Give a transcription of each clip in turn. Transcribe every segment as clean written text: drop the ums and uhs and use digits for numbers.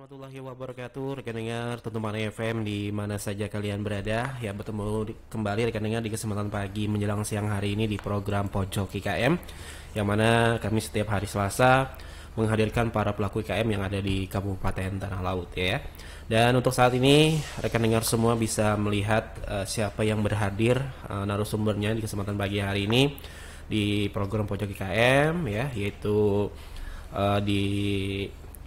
warahmatullahi wabarakatuh, rekan dengar Tuntuman FM di mana saja kalian berada. Ya, bertemu kembali rekan dengar di kesempatan pagi menjelang siang hari ini di program Pojok IKM, yang mana kami setiap hari Selasa menghadirkan para pelaku IKM yang ada di Kabupaten Tanah Laut ya. Dan untuk saat ini rekan dengar semua bisa melihat siapa yang berhadir, narasumbernya di kesempatan pagi hari ini di program Pojok IKM ya, yaitu di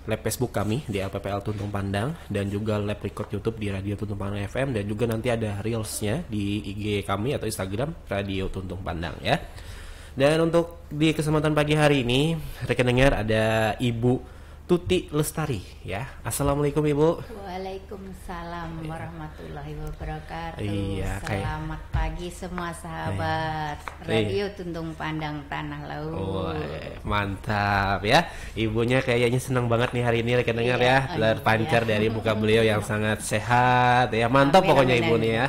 lab Facebook kami di LPPL Tuntung Pandang, dan juga lab record YouTube di Radio Tuntung Pandang FM, dan juga nanti ada reelsnya di IG kami atau Instagram Radio Tuntung Pandang ya. Dan untuk di kesempatan pagi hari ini rekan dengar ada Ibu Tuti Lestari ya. Assalamualaikum Ibu. Waalaikumsalam warahmatullahi wabarakatuh. Iya, Selamat pagi semua sahabat Radio Tuntung Pandang Tanah Laut. Oh, mantap ya. Ibunya kayaknya senang banget nih hari ini rekan dengar ya. Terpancar dari muka beliau yang sangat sehat ya. Mantap pokoknya Ibu nih ya.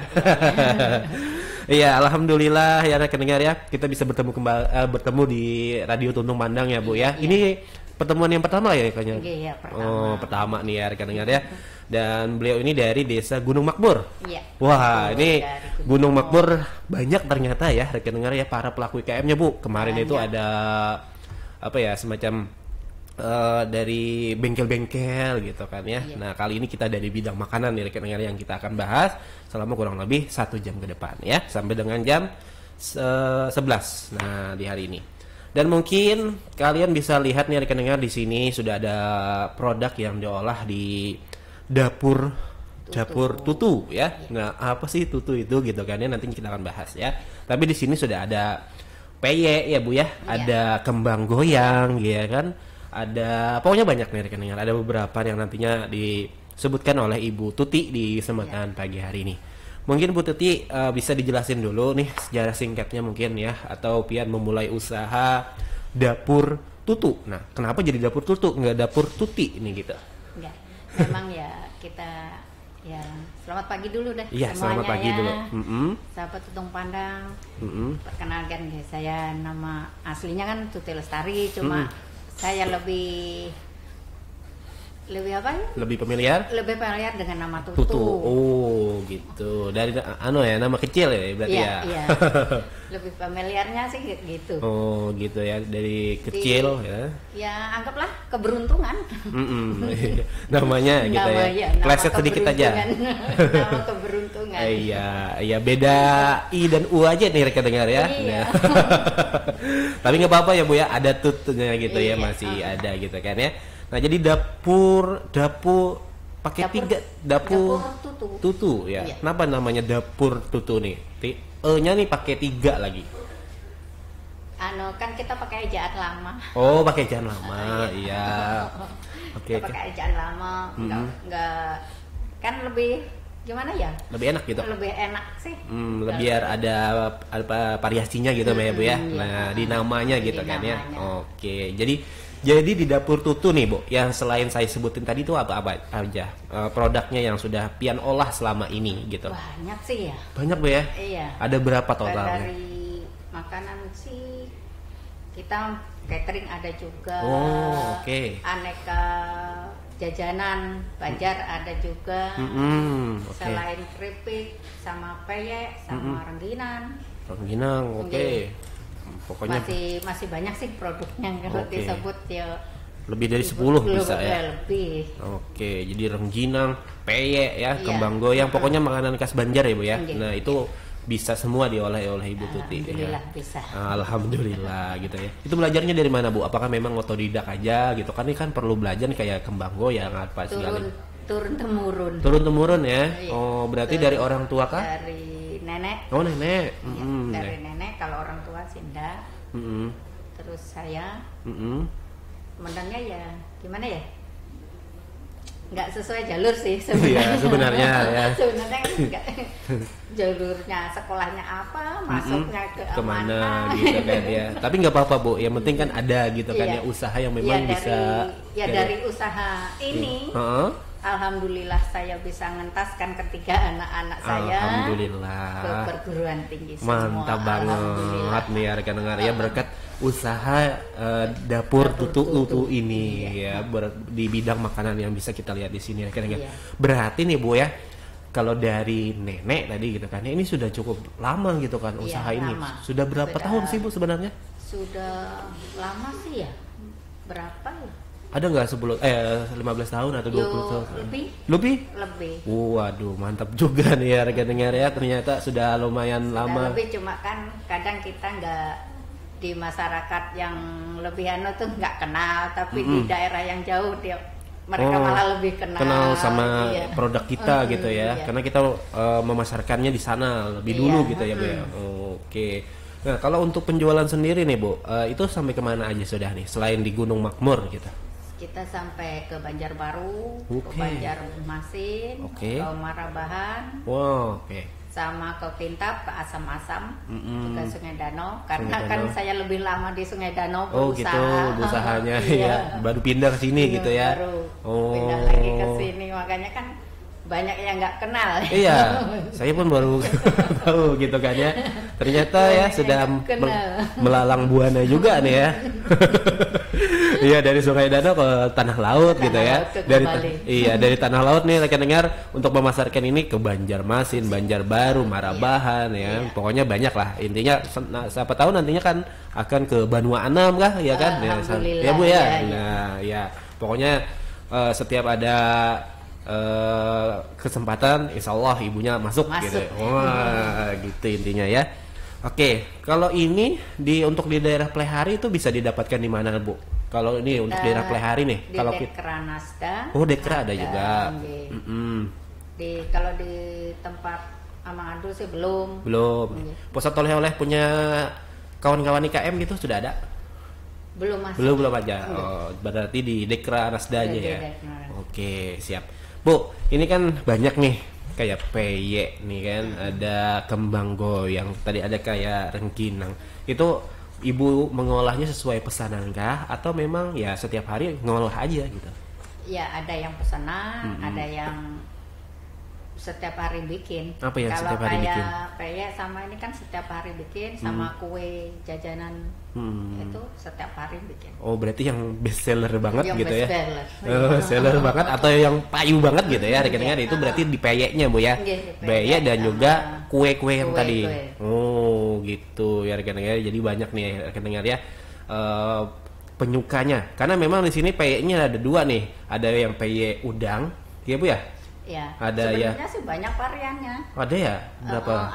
Iya, alhamdulillah ya rekan dengar ya. Kita bisa bertemu di Radio Tuntung Pandang ya Bu ya. Ini pertemuan yang pertama ya kayaknya. Iya, pertama. Oh, pertama nih ya rekan dengar ya. Dan beliau ini dari Desa Gunung Makmur. Iya. Wah, ini Gunung Makmur banyak ternyata ya rekan dengar ya para pelaku IKM-nya Bu. Kemarin itu ada apa ya, semacam dari bengkel-bengkel gitu kan ya. Iya. Nah, kali ini kita dari bidang makanan nih rekan dengar yang kita akan bahas selama kurang lebih 1 jam ke depan ya, sampai dengan jam 11. Nah, di hari ini. Dan mungkin kalian bisa lihat nih rekan dengar, di sini sudah ada produk yang diolah di dapur tutu ya. Nah, apa sih tutu itu gitu kan ya, nanti kita akan bahas ya. Tapi di sini sudah ada peye ya Bu ya, ada kembang goyang ya kan. Ada pokoknya banyak nih rekan dengar. Ada beberapa yang nantinya disebutkan oleh Ibu Tuti di kesempatan pagi hari ini. Mungkin Bu Tuti bisa dijelasin dulu nih sejarah singkatnya mungkin ya, atau pian memulai usaha dapur tutu. Nah, kenapa jadi dapur tutu nggak dapur tuti ini gitu? Enggak. Memang ya kita ya selamat pagi dulu deh Iya, semuanya selamat pagi ya. dulu. Sahabat Tuntung Pandang. Perkenalkan ya, saya nama aslinya kan Tuti Lestari, cuma saya lebih apa ya? Lebih familiar? Lebih familiar dengan nama Tutu. Tutu. Oh, gitu. Dari nama kecil ya berarti ya. Iya. Lebih familiarnya sih gitu. Oh, gitu ya. Dari kecil ya. Ya, anggaplah keberuntungan. Namanya gitu ya. Kleset sedikit aja. Nama keberuntungan. Iya, beda I dan U aja nih rekan dengar ya. Iya. Tapi nggak apa-apa ya Bu ya, ada tutunya gitu ya, masih ada gitu kan ya. Nah, jadi dapur pakai tiga dapur tutu ya. Iya. Kenapa namanya dapur tutu nih? E-nya nih pakai 3 lagi. Kan kita pakai ejaan lama. Oh, pakai ejaan lama. Iya. Oke. Pakai ejaan lama, enggak kan lebih gimana ya? Lebih enak gitu. Lebih enak sih. Biar ada variasinya gitu ya Bu ya. Iya. Nah, di namanya gitu kan ya. Namanya. Oke. Jadi di dapur tutu nih Bu, yang selain saya sebutin tadi itu apa aja produknya yang sudah pian olah selama ini gitu? Banyak sih ya. Banyak Bu ya? Iya. Ada berapa totalnya? Dari makanan sih kita catering ada juga. Oh, oke. Aneka jajanan Banjar ada juga. Okay. Selain keripik sama peyek sama rengginang. Rengginang, oke. Pokoknya masih banyak sih produknya kalau disebut ya. Lebih dari 10 bisa ya. Lebih. Oke, jadi rengginang, peyek ya, kembang goyang, pokoknya makanan khas Banjar ya Bu ya. Nah, itu bisa semua diolah oleh Ibu Tuti. Alhamdulillah ya. bisa. Alhamdulillah gitu ya. Itu belajarnya dari mana Bu? Apakah memang otodidak aja gitu kan? Ini kan perlu belajar nih kayak kembang goyang apa segala. Turun temurun. Turun temurun ya. Iya. Oh, berarti dari orang tua kah? Dari nenek. Oh, nenek. Dari nenek, kalau orang tua Sinda. Terus saya. Menangnya ya gimana ya? Nggak sesuai jalur sih sebenarnya. Iya, sebenarnya ya. Sebenarnya kan enggak jalurnya sekolahnya apa, masuknya kemana gitu kan ya. Tapi nggak apa-apa Bu, yang penting kan ada gitu kan ya, usaha yang memang bisa. Dari usaha ini. Alhamdulillah saya bisa ngentaskan ketiga anak-anak saya Alhamdulillah ke perguruan tinggi semua. Mantap banget nih ya rekan dengar ya, berkat usaha dapur tutu ini ya di bidang makanan yang bisa kita lihat di sini kan. Berarti nih Bu ya, kalau dari nenek tadi gitu kan, ini sudah cukup lama gitu kan usaha ini. Sudah berapa tahun sih Bu sebenarnya? Sudah lama sih ya. Berapa ya? Ada nggak 15 tahun atau 20 tahun? Lebih? Waduh, mantap juga nih ya rekan-rekan ya. Ternyata sudah lumayan lama. Lebih, cuma kan kadang kita nggak di masyarakat yang lebih tuh nggak kenal, tapi di daerah yang jauh mereka malah lebih kenal sama produk kita gitu ya. Karena kita memasarkannya di sana lebih dulu gitu ya Bu ya. Oke. Nah, kalau untuk penjualan sendiri nih Bu, itu sampai kemana aja sudah nih selain di Gunung Makmur gitu? Kita sampai ke Banjarbaru, ke Banjarmasin, ke Marabahan, sama ke Pintap, ke Asam-Asam, juga Sungai Danau. Karena kan saya lebih lama di Sungai Danau berusaha. Gitu usahanya ya. Baru pindah ke sini gitu ya. Baru pindah lagi ke sini, makanya kan banyak yang nggak kenal. Iya, saya pun baru tahu gitu kan ya. Ternyata ya sudah melalang buana juga nih ya. Iya, dari Sungai Danau ke Tanah Laut gitu ya. Dari Tanah Laut nih rekan dengar untuk memasarkan ini ke Banjarmasin, Banjarbaru, Marabahan ya. Pokoknya banyak lah. Intinya siapa tahu nantinya kan akan ke Banua Anam kah ya kan? Ya Bu ya. Nah, ya pokoknya setiap ada kesempatan insya Allah ibunya masuk. Gitu. Wah, gitu intinya ya. Oke, kalau ini untuk di daerah Plehari itu bisa didapatkan di mana Bu? Kalau ini untuk daerah Plehari nih, kalau Dekra Nasda. Dekra ada juga. Kalau di tempat Amang Adul sih belum. Pusat oleh-oleh punya kawan-kawan IKM gitu sudah ada? Belum aja. Berarti di Dekra Nasda aja ya. Oke, siap. Bu, ini kan banyak nih kayak peye nih kan, ada kembang goyang, tadi ada kayak rengginang. Itu Ibu mengolahnya sesuai pesanan kah atau memang ya setiap hari ngolah aja gitu? Ya, ada yang pesanan, ada yang setiap hari bikin. Apa yang setiap hari bikin? Kalau kayak peye sama ini kan setiap hari bikin, sama kue jajanan itu setiap hari bikin. Oh, berarti yang best seller banget yang gitu best ya? Seller banget atau yang payu banget gitu ya? Rekan-rekan itu berarti di peyeknya Bu ya? Peye dan juga kue-kue yang tadi. Oh, gitu ya rekan-rekan. Jadi banyak nih rekan-rekan ya penyukanya. Karena memang di sini peyeknya ada dua nih. Ada yang peye udang, ya Bu ya? Ya, sebenarnya sih banyak variannya. Ada ya? Berapa?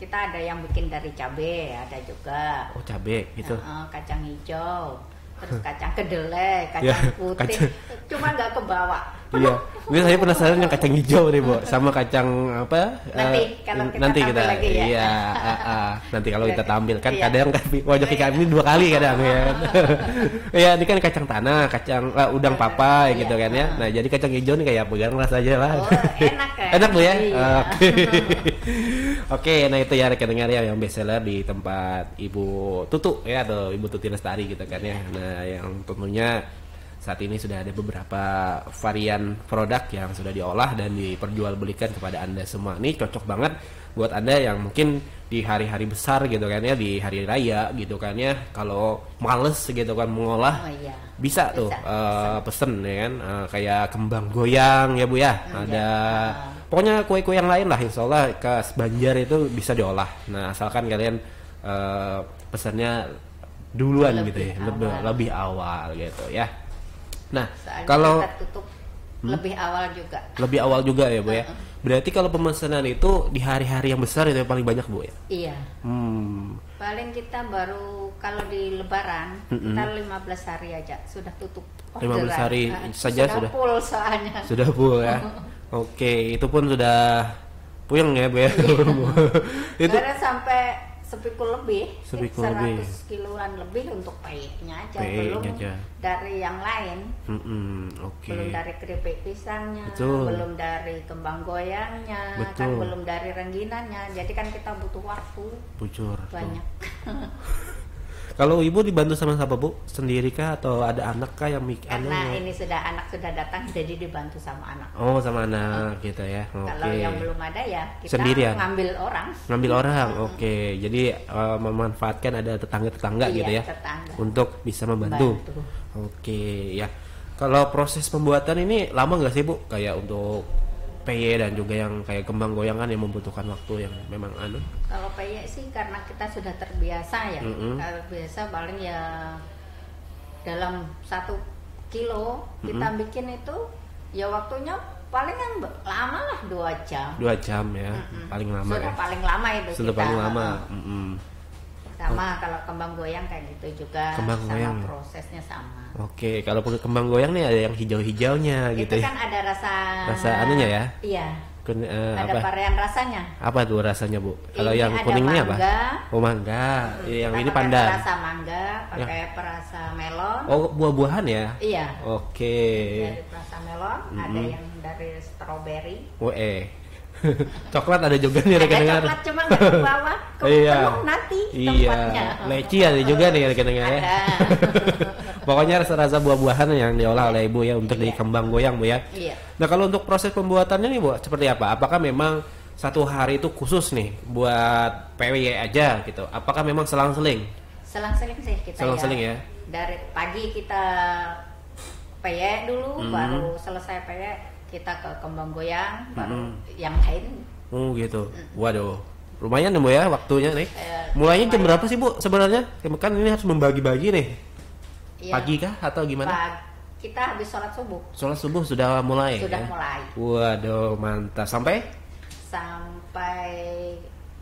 Ada yang bikin dari cabe, ada juga. Oh, cabe gitu. Kacang hijau, terus kacang kedelai, kacang putih. Cuma nggak kebawa. Iya, ini saya penasaran yang kacang hijau nih Bu, sama kacang apa? Nanti kita lagi ya. Iya, nanti kalau kita tampil kan kadang wajah kami 2 kali kadang ya. Iya, ini kan kacang tanah, kacang udang papai gitu kan ya. Nah, jadi kacang hijau nih kayak pegang rasa aja lah. Enak kan? Enak Bu ya. Oke, nah itu ya rekan-rekan ya yang best seller di tempat Ibu Tutu ya atau Ibu Tuti Lestari gitu kan ya. Nah, yang tentunya saat ini sudah ada beberapa varian produk yang sudah diolah dan diperjualbelikan kepada Anda semua. Ini cocok banget buat Anda yang mungkin di hari-hari besar gitu kan ya, di hari raya gitu kan ya, kalau males gitu kan mengolah, bisa tuh pesen ya kan, kayak kembang goyang ya Bu ya, ada pokoknya kue-kue yang lain lah, insya Allah khas Banjar itu bisa diolah. Nah, asalkan kalian pesannya duluan gitu ya, lebih awal gitu ya. Nah, kalau tutup lebih awal juga. Lebih awal juga ya Bu ya. Berarti kalau pemesanan itu di hari-hari yang besar itu yang paling banyak Bu ya? Iya. Paling kita baru kalau di Lebaran kita 15 hari aja sudah tutup. 15 hari saja sudah full soalnya. Sudah full ya. Oke, itu pun sudah puyeng ya Bu ya. Itu karena sampai sepikul lebih, 100 kiloan lebih untuk payetnya aja, belum dari yang lain. Belum dari keripik pisangnya, belum dari kembang goyangnya, kan belum dari rengginannya. Jadi kan kita butuh waktu banyak. Kalau ibu dibantu sama siapa bu? Sendiri kah atau ada anak kah yang Karena ini anak sudah datang, jadi dibantu sama anak. Oh sama anak gitu ya. Kalau yang belum ada ya kita sendirian. Ngambil orang. Oke. Jadi memanfaatkan ada tetangga gitu ya. Tetangga. Untuk bisa membantu. Oke ya. Kalau proses pembuatan ini lama nggak sih bu? Kayak untuk peye dan juga yang kayak kembang goyang kan yang membutuhkan waktu yang memang Kalau peye sih karena kita sudah terbiasa ya. Kalau biasa paling ya dalam 1 kilo kita bikin itu ya waktunya paling yang lama lah 2 jam. 2 jam ya, paling lama. Sudah paling lama itu. Sudah kita, paling lama. Sama kalau kembang goyang kayak gitu juga. Kembang goyang. Prosesnya sama. Oke, kalau kembang goyang nih ada yang hijau-hijaunya gitu ya. Itu kan ada rasa anunya ya? Iya. Ada varian rasanya. Apa tuh rasanya bu? Kalau yang kuning ini apa? Oh mangga. Yang ini pandan. Rasa mangga, pakai perasa melon. Oh buah-buahan ya? Iya. Oke. Dari perasa melon, ada yang dari strawberry. Coklat ada juga nih rekan-rekan. Coklat cuma nggak ke bawah, nanti tempatnya. Leci ada juga nih rekan-rekan ya. Pokoknya rasa-rasa buah-buahan yang diolah oleh ibu ya untuk di kembang goyang bu ya. Iya. Nah kalau untuk proses pembuatannya nih bu seperti apa? Apakah memang 1 hari itu khusus nih buat PWY aja gitu? Apakah memang selang-seling? Selang-seling sih kita. Selang-seling ya. Dari pagi kita PWY dulu, baru selesai PWY kita ke kembang goyang, baru yang lain. Oh gitu. Waduh. Lumayan nih bu ya waktunya nih. Mulainya jam berapa sih bu sebenarnya? Kan ini harus membagi-bagi nih. Ya, pagi kah atau gimana? Kita habis sholat subuh. Sholat subuh sudah mulai. Sudah mulai. Waduh mantap. Sampai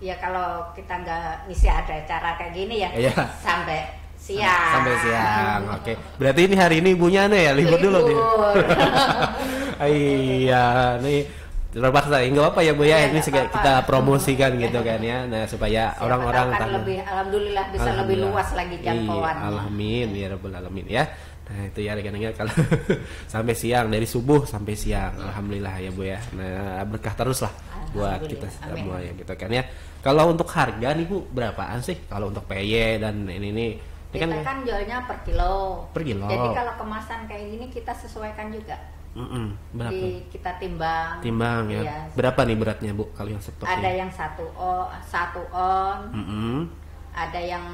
ya kalau kita nggak ngisi ada acara kayak gini ya. Sampai siang. Sampai siang. Oke. Berarti ini hari ini ibunya nih ya libur dulu nih. Iya nih. Terpaksa nggak apa ya bu ya, ini kita promosikan gitu kan ya, nah supaya orang-orang lebih, alhamdulillah bisa lebih luas lagi jangkauan. Alamin ya rabbal alamin ya. Nah itu ya rekan-rekan kalau sampai siang, dari subuh sampai siang, alhamdulillah ya bu ya. Nah berkah terus lah buat kita semua ya gitu kan ya. Kalau untuk harga nih bu berapaan sih kalau untuk PY dan ini kita kan jualnya per kilo. Per kilo. Jadi kalau kemasan kayak gini kita sesuaikan juga. Berapa? Kita timbang ya. Iya. Berapa nih beratnya bu kalau yang seperti? Ada yang 1 on. Ada yang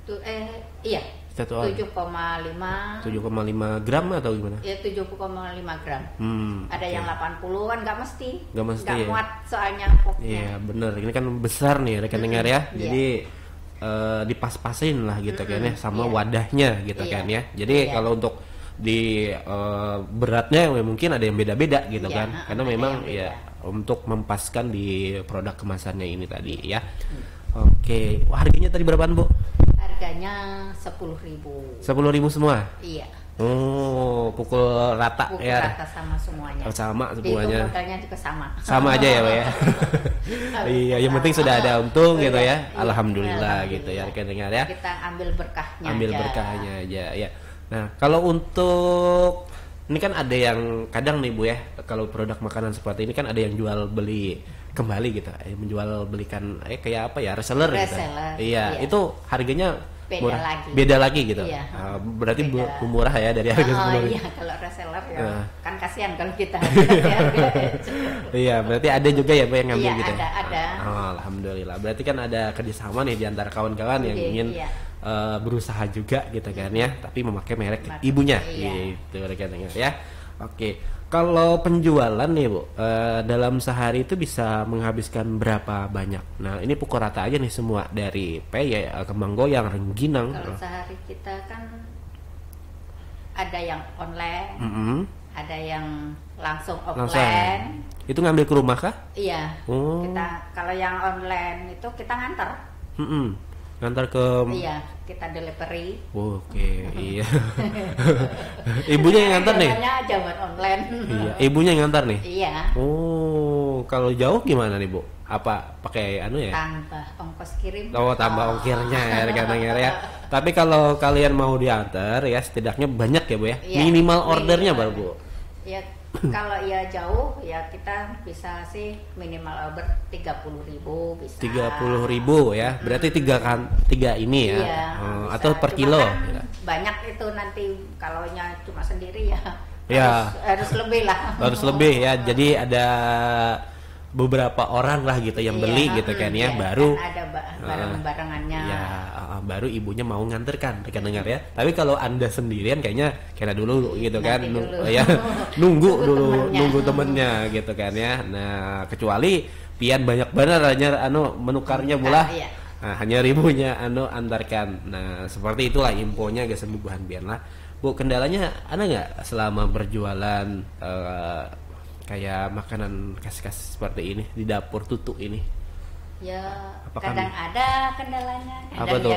7,5 gram atau gimana? Ya 7,5 gram. Ada yang 80-an, nggak mesti nggak muat soalnya pokoknya. Iya bener, ini kan besar nih rekan dengar ya. Jadi dipas-pasin lah gitu kan ya sama wadahnya gitu kan ya. Jadi kalau untuk di beratnya mungkin ada yang beda-beda gitu kan, karena memang ya untuk mempaskan di produk kemasannya ini tadi ya. Oke, harganya tadi berapaan bu? Harganya 10.000. 10.000 semua? Iya. Oh, pukul rata ya? Pukul rata sama semuanya. Sama semuanya. Modalnya juga sama. Sama aja ya, Pak ya. Iya, yang penting sudah ada untung gitu ya. Alhamdulillah gitu ya, rekan dengar ya. Kita ambil berkahnya. Ambil berkahnya aja ya. Nah, kalau untuk ini kan ada yang kadang nih Bu ya, kalau produk makanan seperti ini kan ada yang jual beli kembali gitu, menjual belikan kayak apa ya, reseller gitu. Iya, itu harganya beda lagi gitu. Iya. Berarti murah ya dari harga sebelumnya. Iya, kalau reseller ya kan kasihan kalau kita Iya, berarti ada juga ya Bu yang ngambil gitu. Iya, ada. Alhamdulillah. Berarti kan ada kerjasama nih di antara kawan-kawan yang ingin berusaha juga gitu kan ya, tapi memakai merek ibunya gitu rekan-rekan ya. Oke, kalau penjualan nih Bu, dalam sehari itu bisa menghabiskan berapa banyak? Nah ini pukul rata aja nih semua dari peye, kembang goyang, rengginang. Kalau sehari kita kan ada yang online, ada yang langsung offline. Itu ngambil ke rumah kah? Iya. Kita kalau yang online itu kita ngantar. Ngantar ke kita delivery. Oke, iya. Ibunya yang ngantar nih? Zaman online. Iya, ibunya yang ngantar nih? Iya. Oh, kalau jauh gimana nih Bu? Apa pakai ya? Tambah ongkos kirim. Oh, tambah ongkirnya ya rekan-rekan ya. Tapi kalau kalian mau diantar ya setidaknya banyak ya Bu ya? Minimal ordernya baru Bu? Iya, Kalau ya jauh ya kita bisa sih minimal order 30.000 bisa. 30.000 ya. Berarti tiga ini ya. Iya, atau per kilo kan ya. Banyak itu nanti kalau cuma sendiri ya. Ya. Harus lebih lah. Harus lebih ya. Jadi ada beberapa orang lah gitu yang beli gitu kan ya, baru kan ada barang-barangannya. Ya, baru ibunya mau nganterkan, kan dengar ya. Tapi kalau Anda sendirian kayaknya dulu gitu kan, ya nunggu temennya gitu kan ya. Nah, kecuali pian banyak bener hanya menukarnya bulah. Nah, hanya ribunya antarkan. Nah, seperti itulah infonya guys, buhan pian lah. Bu, kendalanya ada nggak selama berjualan kayak makanan khas-khas seperti ini di dapur tutuk ini? Ya, kadang ada kendalanya. Apa tuh?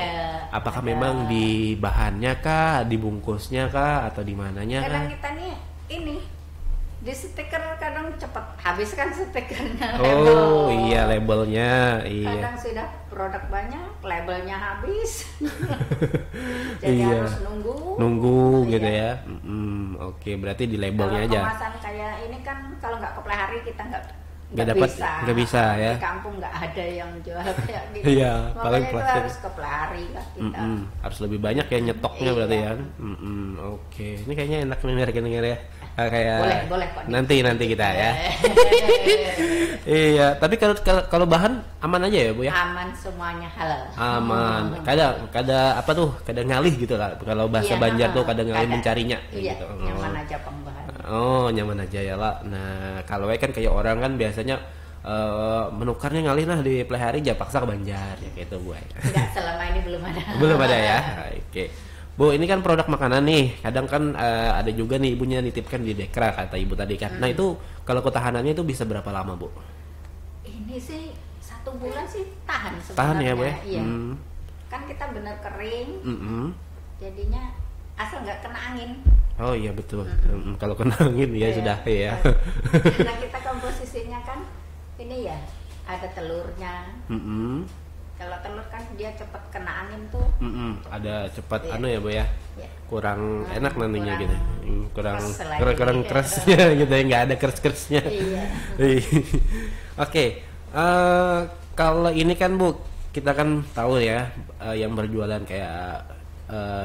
Apakah memang di bahannya kah, dibungkusnya kah, atau di mananya kah? Kadang kita nih ini di stiker kadang cepat habis kan stikernya. Oh iya, labelnya. Iya. Kadang sudah produk banyak, labelnya habis. Jadi harus nunggu gitu ya. Oke, berarti di labelnya aja. Kemasan kayak ini kan kalau nggak ke pelihari kita nggak bisa ya. Di kampung nggak ada yang jual kayak gitu. Iya, paling itu harus ke pelihari lah kita. Harus lebih banyak ya nyetoknya berarti ya. Oke, ini kayaknya enak nih ya. Kayak boleh kok. Nanti kita ya. Iya, tapi kalau bahan aman aja ya Bu ya? Aman, semuanya halal. Aman. Kada apa tuh? Kada ngalih gitu lah. Kalau bahasa Banjar tuh kada ngalih mencarinya iya, gitu. Nyaman aja pembahan. Oh, nyaman aja ya lah. Nah, kalau kan kayak orang kan biasanya menukarnya ngalih lah di pelihari aja paksa ke Banjar ya gitu Bu. Enggak, selama ini belum ada. Belum ada ya. Oke. Bu, ini kan produk makanan nih. Kadang kan ada juga nih ibunya nitipkan di Dekra kata ibu tadi kan. Nah, itu kalau ketahanannya itu bisa berapa lama, Bu? Ini sih 1 bulan sih tahan sebenarnya. Tahan ya, Bu ya? Iya. Kan kita benar kering. Jadinya asal nggak kena angin. Oh iya betul. Kalau kena angin ya sudah ya. Nah, kita komposisinya kan ini ya ada telurnya. Kalau telur kan dia cepat kena angin tuh. Ada cepat ya Bu ya. Kurang enak nantinya gitu. Kurang iya. keresnya gitu ya, nggak ada keres-keresnya. Iya. Oke. Kalau ini kan Bu, kita kan tahu ya yang berjualan kayak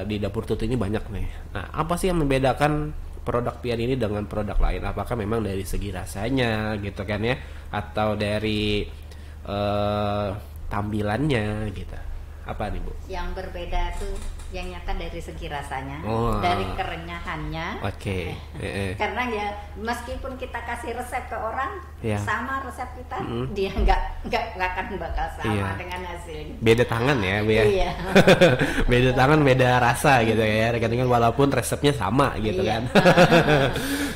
di dapur tutu ini banyak nih. Nah, apa sih yang membedakan produk pian ini dengan produk lain? Apakah memang dari segi rasanya gitu kan ya, atau dari tampilannya gitu? Apa nih Bu? Yang berbeda tuh yang nyata dari segi rasanya, dari kerenyahannya. Oke. Karena ya meskipun kita kasih resep ke orang sama resep kita, dia nggak akan bakal sama dengan hasilnya. Beda tangan ya Bu ya. Iya. Beda tangan beda rasa gitu ya. Rekan-rekan walaupun resepnya sama gitu kan.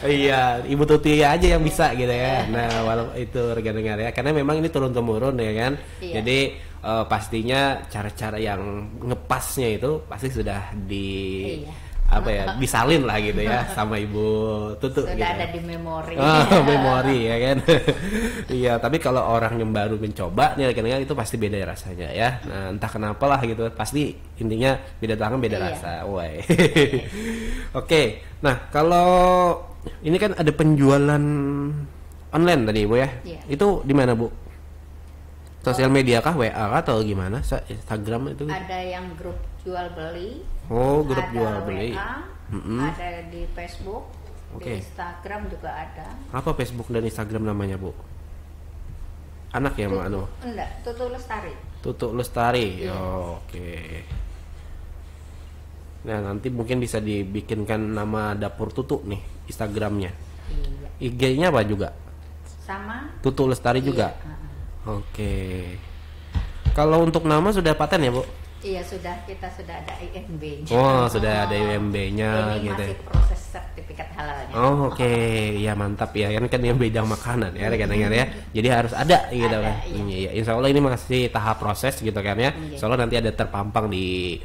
Iya, Ibu Tuti aja yang bisa gitu ya. Nah, walaupun itu rekan-rekan ya, karena memang ini turun temurun ya kan. Jadi pastinya cara-cara yang ngepasnya itu pasti sudah disalin lah gitu ya sama Ibu Tutu. Sudah gitu. ada di memori. Memori ya kan. Iya, tapi kalau orang yang baru mencoba nih rekan-rekan itu pasti beda rasanya ya. Nah, entah kenapa lah gitu. Pasti intinya beda tangan beda rasa. Woi. Oke. Nah, kalau ini kan ada penjualan online tadi Bu ya. Itu di mana Bu? Sosial media kah, WA kah, atau gimana? Instagram itu? Ada yang grup jual beli. Oh, grup jual beli. Ada di Facebook, di Instagram juga ada. Apa Facebook dan Instagram namanya Bu? Anak ya Mak Anu? Enggak, Tutu Lestari. Tutu Lestari. Oke. Nah, nanti mungkin bisa dibikinkan nama dapur Tutu nih Instagramnya. IG-nya apa juga? Sama. Tutu Lestari juga. Oke. Kalau untuk nama sudah paten ya Bu? Iya sudah, kita sudah ada IMB-nya. Oh, sudah ada IMB-nya ini gitu. Masih proses sertifikat halalnya. Oh, oke. Ya mantap ya. Kan yang bidang makanan ya rekan-rekan ya. Jadi harus ada gitu kan. Iya. Insya Allah ini masih tahap proses gitu kan ya. Insya Allah nanti ada terpampang di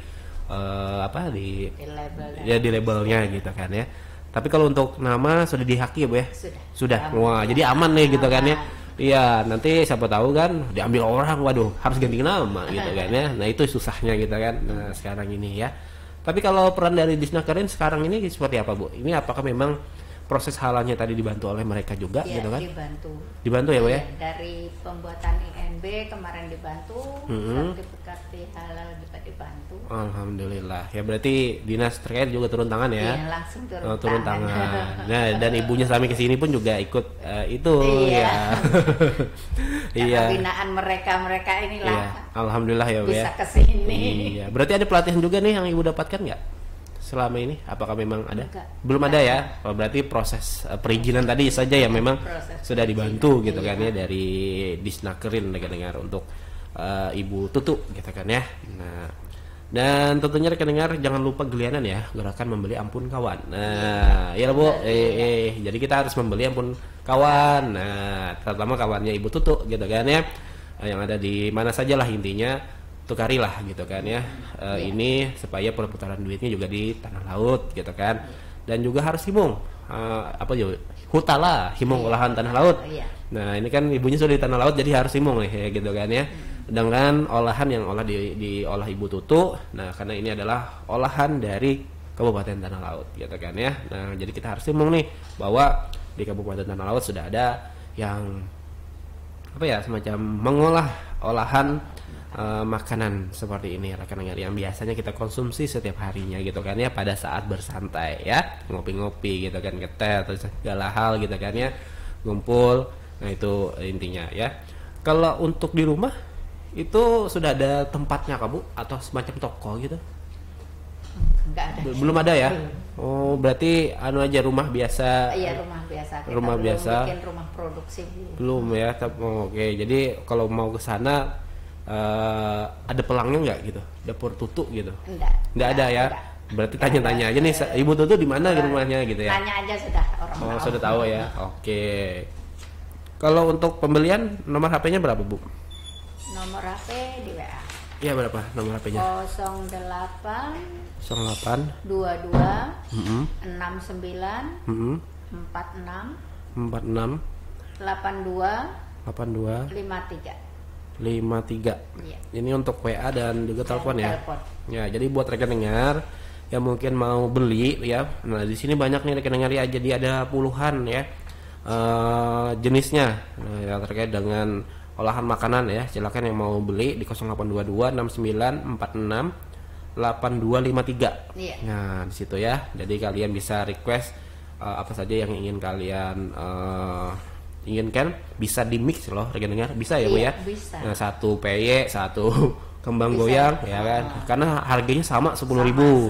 di labelnya gitu kan ya. Tapi kalau untuk nama sudah dihaki ya Bu ya? Sudah. Wah, jadi aman nih gitu kan ya. Iya, nanti siapa tahu kan diambil orang, waduh harus ganti nama gitu kan ya. Nah itu susahnya gitu kan. Nah sekarang ini ya. Tapi kalau peran dari Disnakerin sekarang ini seperti apa Bu? Ini apakah memang proses halalnya tadi dibantu oleh mereka juga ya, gitu kan? Dibantu ya Bu ya? Dari pembuatan INB kemarin dibantu, sertifikat halal juga dibantu. Alhamdulillah. Ya berarti dinas terkait juga turun tangan ya? Iya, langsung turun tangan. Nah, dan ibunya Sami kesini pun juga ikut itu ya. Iya. Binaan mereka inilah. Iya. Alhamdulillah ya Bu bisa kesini. Iya. Berarti ada pelatihan juga nih yang ibu dapatkan nggak selama ini? Apakah memang ada? Belum ada ya. Oh, berarti proses perizinan tadi saja ya memang sudah dibantu gitu kan ya dari Disnakerin dengar untuk Ibu Tutu gitu kan ya. Nah, dan tentunya rekan dengar jangan lupa gelianan ya gerakan membeli ampun kawan. Nah, ya Bu. Jadi kita harus membeli ampun kawan. Nah, terutama kawannya Ibu Tutu gitu kan ya. Yang ada di mana saja lah intinya tukarilah gitu kan ya. Ini supaya perputaran duitnya juga di tanah laut gitu kan. Dan juga harus himung hutala himung olahan tanah laut. Nah, ini kan ibunya sudah di tanah laut jadi harus himung nih ya gitu kan ya. Dengan olahan yang diolah Ibu Tutu. Nah, karena ini adalah olahan dari Kabupaten Tanah Laut gitu kan ya. Nah, jadi kita harus himung nih bahwa di Kabupaten Tanah Laut sudah ada yang semacam mengolah olahan makanan seperti ini rekan-rekan yang biasanya kita konsumsi setiap harinya gitu kan ya pada saat bersantai ya ngopi-ngopi gitu kan ngeteh atau segala hal gitu kan ya ngumpul. Nah, itu intinya ya. Kalau untuk di rumah itu sudah ada tempatnya Kak Bu atau semacam toko gitu? Enggak ada. Belum ada ya? Oh, berarti aja rumah biasa. Iya, rumah biasa. Kita rumah belum biasa. Bikin rumah produksi belum ya. Oke. Jadi kalau mau ke sana ada pelangnya nggak gitu? Dapur Tutu gitu? Enggak ada ya. Enggak. Berarti tanya-tanya aja nih Ibu Tutu di mana rumahnya gitu ya? Tanya aja sudah orang tahu. Sudah tahu ya. Oke. Kalau untuk pembelian nomor HP-nya berapa Bu? Nomor HP di WA. Iya, berapa nomor HP-nya? 08 22 69 46 46 82 53. Iya. Ini untuk WA dan juga telepon ya. Ya, jadi buat rekan dengar yang mungkin mau beli ya. Nah, di sini banyak nih rekan dengar ya. Jadi ada puluhan ya jenisnya ya terkait dengan olahan makanan ya. Silakan yang mau beli di 0822 69 46 8253. Iya. Nah, di situ ya. Jadi kalian bisa request apa saja yang ingin kalian inginkan, bisa di mix loh rekan dengar, bisa ya Bu ya. Bisa. Nah, satu PY, satu kembang goyang ya kan. Karena harganya sama 10.000.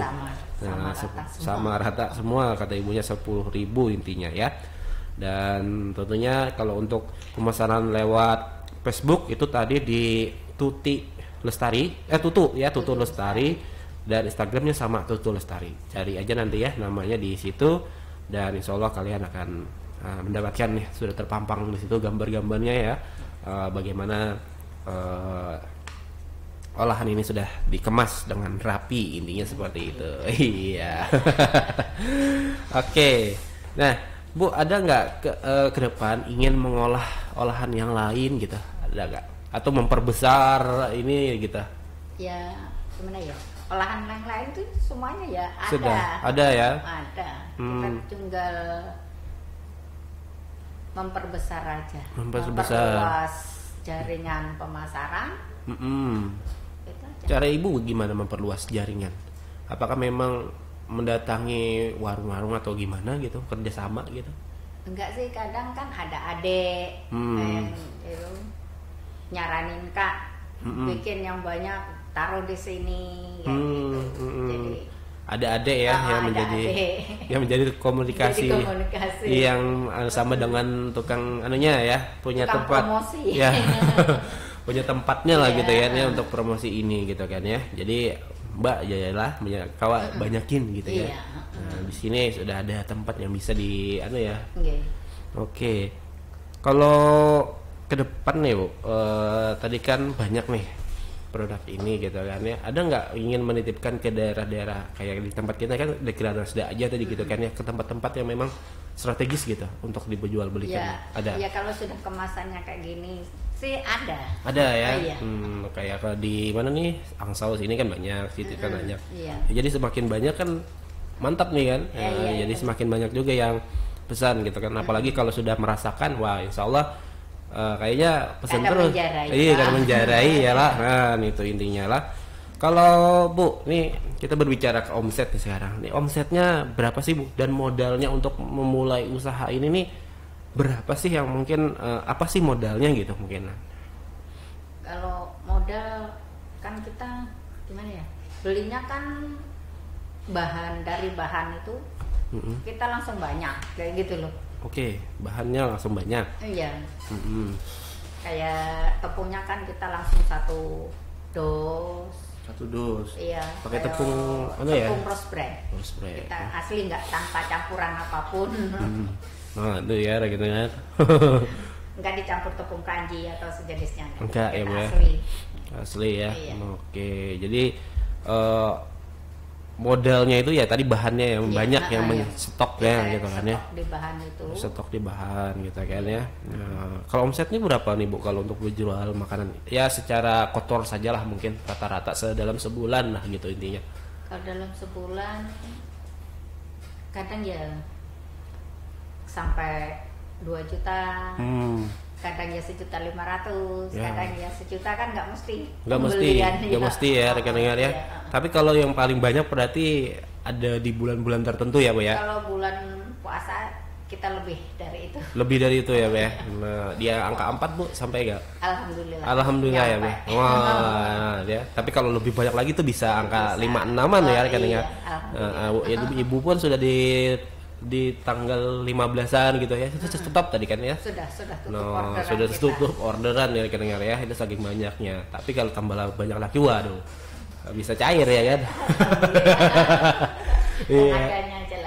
Sama rata semua kata ibunya 10.000 intinya ya. Dan tentunya kalau untuk pemesanan lewat Facebook itu tadi di Tuti Lestari, Tutu Lestari, dan Instagramnya sama Tutu Lestari. Cari aja nanti ya namanya di situ, dan insya Allah kalian akan mendapatkan nih sudah terpampang di situ gambar-gambarnya ya, bagaimana olahan ini sudah dikemas dengan rapi, intinya seperti itu. Iya. Oke. Nah, Bu, ada nggak ke depan ingin mengolah olahan yang lain gitu? Ada nggak? Atau memperbesar ini gitu? Ya, gimana ya? Olahan yang lain tuh semuanya ya ada. Sudah ada ya? Ada. Kita tinggal memperbesar aja. Memperluas jaringan pemasaran. Itu aja. Cara Ibu gimana memperluas jaringan? Apakah memang mendatangi warung-warung atau gimana gitu, kerjasama gitu? Enggak sih, kadang kan ada adik yang nyaranin Kak bikin yang banyak taruh di sini gitu. Jadi ada adik ya yang menjadi komunikasi, yang sama dengan tukang anunya ya, punya tukang tempat promosi. Ya. Punya tempatnya lah gitu ya untuk promosi ini gitu kan ya. Jadi Mbak jayalah banyakin gitu ya. Nah, di sini sudah ada tempat yang bisa di ya. Oke. Kalau ke depan nih Bu, tadi kan banyak nih produk ini gitu kan ya. Ada nggak ingin menitipkan ke daerah-daerah kayak di tempat kita kan di Kirana sudah aja tadi gitu kan ya, ke tempat-tempat yang memang strategis gitu untuk dijual belikan? Ya, ada. Ya kalau sudah kemasannya kayak gini sih ada. Ada ya. Iya. Kayak di mana nih, Angsau sini kan banyak, situ kan banyak. Iya. Jadi semakin banyak kan mantap nih kan. Jadi semakin banyak juga yang pesan gitu kan. Apalagi kalau sudah merasakan, wah insya Allah kayaknya pesan terus. Iya, karena menjarai ya lah. Nah, itu intinya lah. Kalau Bu, nih kita berbicara ke omset nih sekarang. Nih omsetnya berapa sih Bu? Dan modalnya untuk memulai usaha ini nih berapa sih, yang mungkin apa sih modalnya gitu mungkin? Kalau modal kan kita gimana ya? Belinya kan dari bahan itu kita langsung banyak kayak gitu loh. Oke, bahannya langsung banyak. Iya. Kayak tepungnya kan kita langsung satu dos. Iya. Pakai tepung ya? Tepung rose bran. Kita ya. Asli nggak tanpa campuran apapun. Nah itu ya gitu kan. Nggak dicampur tepung kanji atau sejenisnya. Enggak ya Bu ya. Asli ya. Iya. Oke, jadi modalnya itu ya tadi bahannya yang banyak, yang stoknya gitu kan ya. Di bahan itu. Stok di bahan gitu kan ya. Nah, kalau omsetnya berapa nih Bu kalau untuk menjual makanan? Ya secara kotor sajalah mungkin rata-rata dalam sebulan lah gitu intinya. Kalau dalam sebulan kadang ya sampai 2 juta. Kadang ya 1.500.000, kadang ya 1 juta, kan nggak mesti ya rekan-rekan ya. Tapi kalau yang paling banyak berarti ada di bulan-bulan tertentu ya Bu ya. Kalau bulan puasa kita lebih dari itu. Lebih dari itu ya Bu ya. Nah, dia angka 4 Bu sampai nggak? Alhamdulillah ya Bu. Wah ya. Tapi kalau lebih banyak lagi tuh bisa angka 5-6an ya rekan-rekan. Ibu pun sudah di tanggal 15-an gitu ya. Tetap tadi kan ya. Sudah tutup sudah tutup orderan ya rekan-rekan ya. Itu saking banyaknya. Tapi kalau tambah banyak lagi, waduh, bisa cair ya kan.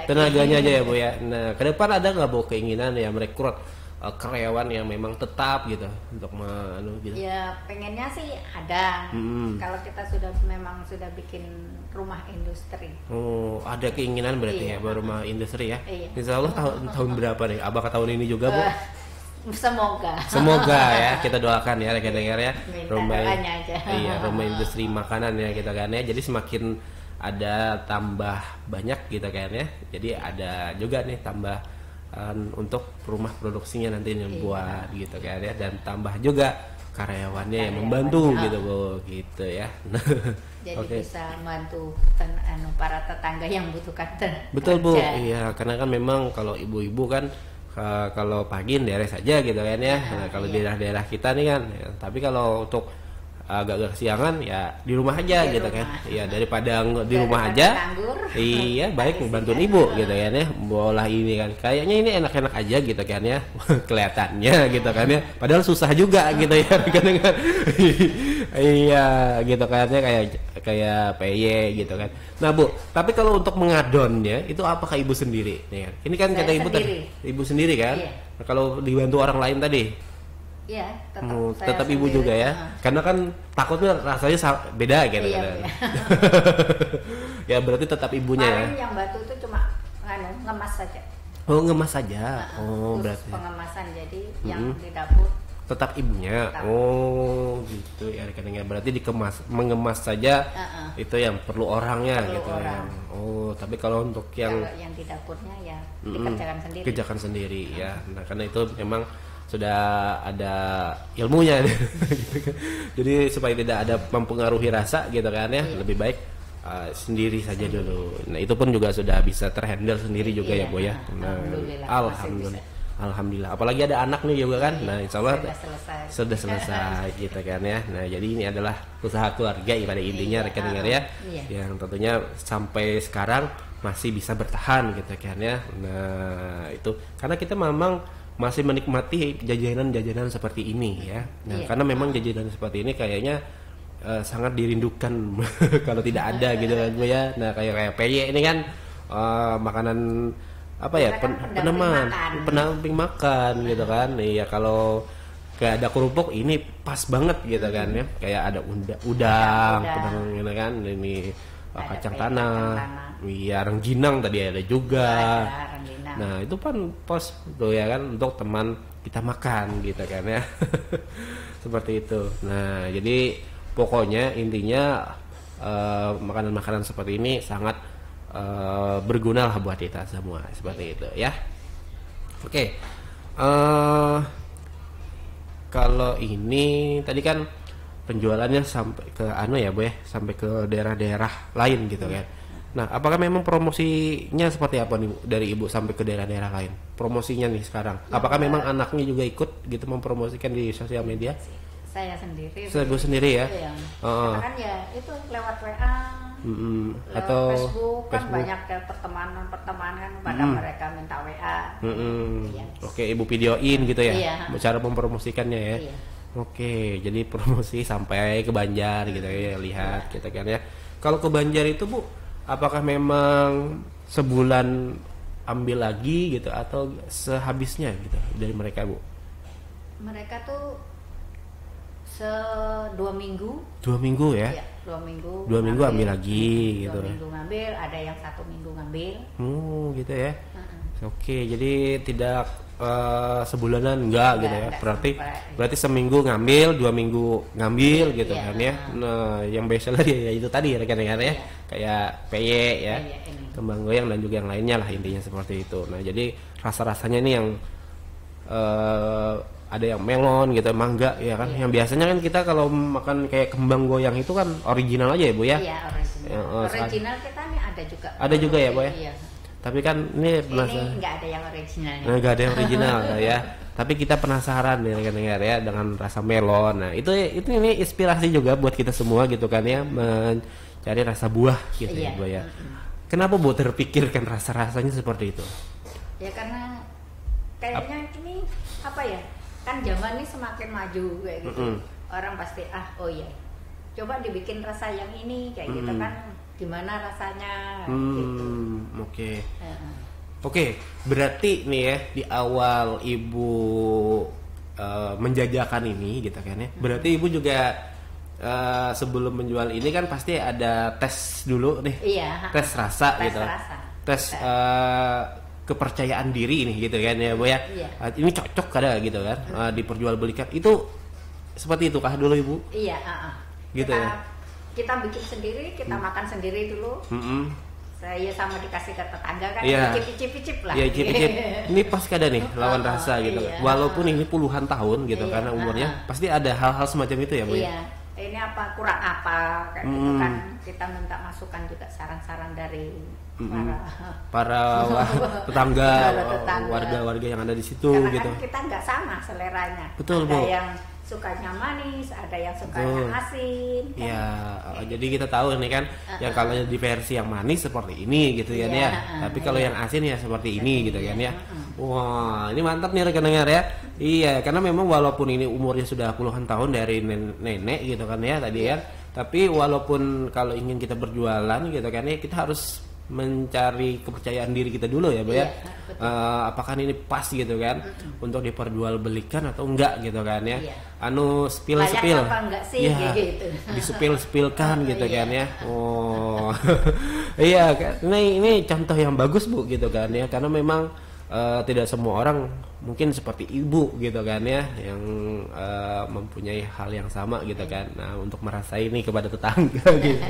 Tenaganya aja ya Bu ya. Nah, ke depan ada nggak Bu keinginan ya merekrut karyawan yang memang tetap gitu untuk gitu? Ya pengennya sih ada. Kalau kita memang sudah bikin rumah industri. Oh, ada keinginan berarti ya rumah industri ya. Insya Allah tahun berapa nih? Apakah tahun ini juga Bu? Semoga ya, kita doakan ya rekan-rekan ya. Rumah industri makanan ya kita kan ya. Jadi semakin ada tambah banyak gitu kan ya. Jadi ada juga nih tambah untuk rumah produksinya nanti yang buat gitu kan ya, dan tambah juga karyawannya yang membantu gitu Bu gitu ya. Jadi bisa membantu para tetangga yang butuhkan. Betul Bu, iya karena kan memang kalau ibu-ibu kan kalau pagi daerah saja gitu kan ya. Nah, kalau daerah-daerah kita nih kan ya. Tapi kalau untuk agak kesiangan ya di rumah aja gitu kan. Iya daripada di rumah aja. Iya baik membantu ibu gitu kan ya. Bola ini kan kayaknya ini enak-enak aja gitu kan ya. Kelihatannya gitu kan ya. Padahal susah juga gitu ya kan. Iya gitu kan ya, kayak PY gitu kan. Nah Bu, tapi kalau untuk mengadonnya itu apakah ibu sendiri nih kan? Ini kan kata ibu tadi ibu sendiri kan. Nah, kalau dibantu orang lain tadi iya, tetap ibu juga ya. Karena kan takutnya rasanya beda gitu kan. Ya berarti tetap ibunya ya. Yang bantu itu cuma ngemas saja. Oh, ngemas saja. Berarti pengemasan, jadi yang di dapur tetap ibunya. Oh, gitu ya rekan-rekan. Berarti mengemas saja itu yang perlu orangnya gitu ya. Oh, tapi kalau untuk yang di dapurnya ya dikerjakan sendiri. Ya. Nah, karena itu memang sudah ada ilmunya gitu kan. Jadi supaya tidak ada mempengaruhi rasa gitu kan ya, lebih baik sendiri saja dulu. Nah itu pun juga sudah bisa terhandle sendiri juga ya Bu ya. Nah, alhamdulillah. Apalagi ada anak nih juga kan. Nah insya Allah sudah selesai gitu kan ya. Nah jadi ini adalah usaha keluarga pada intinya rekan-rekan ya, yang tentunya sampai sekarang masih bisa bertahan gitu kan ya. Nah itu karena kita memang masih menikmati jajanan-jajanan seperti ini ya. Nah, karena memang jajanan seperti ini kayaknya sangat dirindukan kalau tidak ada gitu kan Bu ya. Nah, kayak PY ini kan makanan apa ya? Pendamping makan gitu kan. Iya, kalau kayak ada kerupuk ini pas banget gitu kan ya. Kayak ada udang gitu kan. Ini kacang tanah. Iya, rengginang tadi ada juga. Nah itu kan pos tuh ya kan untuk teman kita makan gitu kan ya. Seperti itu. Nah jadi pokoknya intinya makanan-makanan seperti ini sangat berguna lah buat kita semua seperti itu ya. Oke. Kalau ini tadi kan penjualannya sampai ke ya Bu ya, sampai ke daerah-daerah lain gitu kan. Nah, apakah memang promosinya seperti apa nih dari Ibu sampai ke daerah-daerah lain? Promosinya nih sekarang. Apakah memang anaknya juga ikut gitu mempromosikan di sosial media? Saya sendiri. Saya sendiri ya. Iya. Kan ya itu lewat WA. Lewat atau Facebook kan banyak pertemanan pada mereka minta WA. Yes. Oke, Ibu videoin gitu ya. Iya. Cara mempromosikannya ya. Iya. Oke, jadi promosi sampai ke Banjar gitu ya, lihat kita kan ya. Kalau ke Banjar itu Bu, apakah memang sebulan ambil lagi gitu atau sehabisnya gitu dari mereka Bu? Mereka tuh 2 minggu. 2 minggu ya? Iya, 2 minggu. 2 minggu ambil lagi gitu. 2 minggu ngambil, ada yang 1 minggu ngambil. Gitu ya. Oke, jadi tidak sebulanan enggak gitu ya. Berarti seminggu ngambil, 2 minggu ngambil gitu kan ya. Nah, yang biasa ya itu tadi rekan-rekan ya. Kayak peye ya. Kembang goyang dan juga yang lainnya lah, intinya seperti itu. Nah, jadi rasa-rasanya ini yang ada yang melon gitu, mangga ya kan. Yang biasanya kan kita kalau makan kayak kembang goyang itu kan original aja ya Bu ya. Iya, original. Original kita nih ada juga. Ada juga ya Bu ya. Iya. Tapi kan ini nggak ada yang originalnya. Nggak ada yang original ya. Tapi kita penasaran nih dengar ya dengan rasa melon. Nah itu ini inspirasi juga buat kita semua gitu kan ya, mencari rasa buah gitu ya Bu ya. Kenapa Bu terpikirkan rasa-rasanya seperti itu? Ya karena kayaknya ini apa ya? Kan zaman ini semakin maju kayak gitu. Orang pasti oh iya. Coba dibikin rasa yang ini kayak gitu kan. Gimana rasanya gitu. Oke, berarti nih ya di awal Ibu menjajakan ini gitu kan ya. Berarti Ibu juga sebelum menjual ini kan pasti ada tes dulu nih. Iya. Tes rasa tes gitu. Rasa. Tes kepercayaan diri ini gitu kan ya Bu ya. Iya. Ini cocok kada gitu kan diperjualbelikan. Itu seperti itu kah dulu Ibu? Iya, Gitu ya. Kita bikin sendiri, kita makan sendiri dulu. Saya sama dikasih ke tetangga kan, icip-icip lah. Iya, icip-icip. Ini pas kada nih lawan rasa gitu. Walaupun ini puluhan tahun gitu karena umurnya pasti ada hal-hal semacam itu ya Bu. Iya. Ini apa kurang apa kayak gitu kan. Kita minta masukan juga saran-saran dari para tetangga, warga-warga yang ada di situ. Karena gitu. Kan kita nggak sama seleranya. Betul ada Bu. Yang sukanya manis, ada yang sukanya asin. Iya, jadi kita tahu nih kan, yang kalau di versi yang manis seperti ini gitu kan ya. Tapi kalau yang asin ya seperti ini gitu kan ya. Wah, ini mantap nih rekan dengar ya. Iya, karena memang walaupun ini umurnya sudah puluhan tahun dari nenek gitu kan ya tadi ya. Tapi walaupun kalau ingin kita berjualan gitu kan ya, kita harus mencari kepercayaan diri kita dulu ya Bu ya. Apakah ini pas gitu kan untuk diperjualbelikan atau enggak gitu kan ya. Spill apa enggak sih gitu. Disepil-sepilkan gitu kan ya. Iya, ini contoh yang bagus Bu gitu kan ya, karena memang tidak semua orang mungkin seperti Ibu gitu kan ya, yang mempunyai hal yang sama gitu kan. Nah, untuk merasai ini kepada tetangga gitu.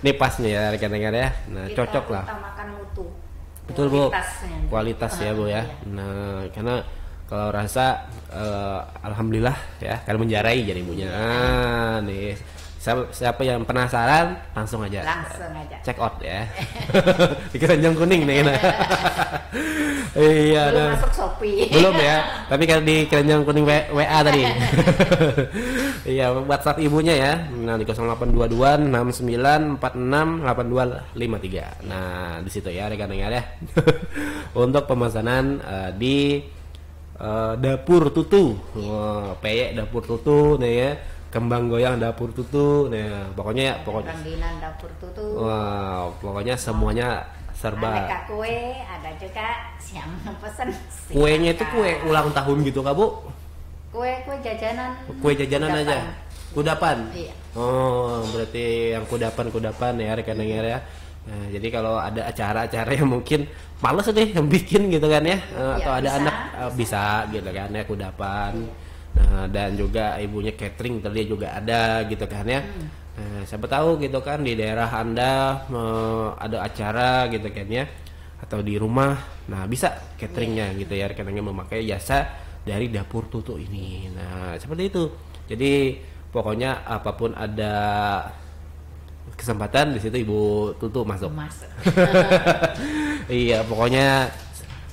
Ini pasnya ya rekan-rekan ya. Nah, kita cocok lah. Kita makan mutu. Betul Bu. Kualitas ya Bu ya. Nah, karena kalau rasa alhamdulillah ya, kalau menjarai jadi Ibunya. Nih siapa yang penasaran langsung aja check out ya. Di Keranjang Kuning nih. Iya, belum masuk Shopee. Belum ya, tapi kalau di Keranjang Kuning WA tadi. Iya, WhatsApp Ibunya ya. Nah, di 0822 6946 8253. Nah, di situ ya rekan-rekan ya. Untuk pemesanan di dapur tutu. Peyek dapur tutu nih ya. Kembang goyang dapur tutu, nah pokoknya rengginang dapur tutu. Wow, pokoknya semuanya serba. Ada kue, ada juga siang pesen. Kuenya itu kue ulang tahun gitu kah Bu? Kue jajanan. Kue jajanan kudapan. Aja. Kudapan. Iya. Oh, berarti yang kudapan ya rekan-rekan ya. Nah, jadi kalau ada acara-acara yang mungkin males deh yang bikin gitu kan ya, atau ada anak bisa gitu kan ya kudapan. Nah, dan juga ibunya catering tadi juga ada gitu kan ya. Nah, siapa tahu gitu kan di daerah Anda ada acara gitu kan ya. atau di rumah, nah bisa cateringnya gitu ya, rekeningnya memakai jasa dari Dapur Tutu ini. Nah seperti itu. Jadi pokoknya apapun ada kesempatan di situ Ibu Tutu masuk. Iya pokoknya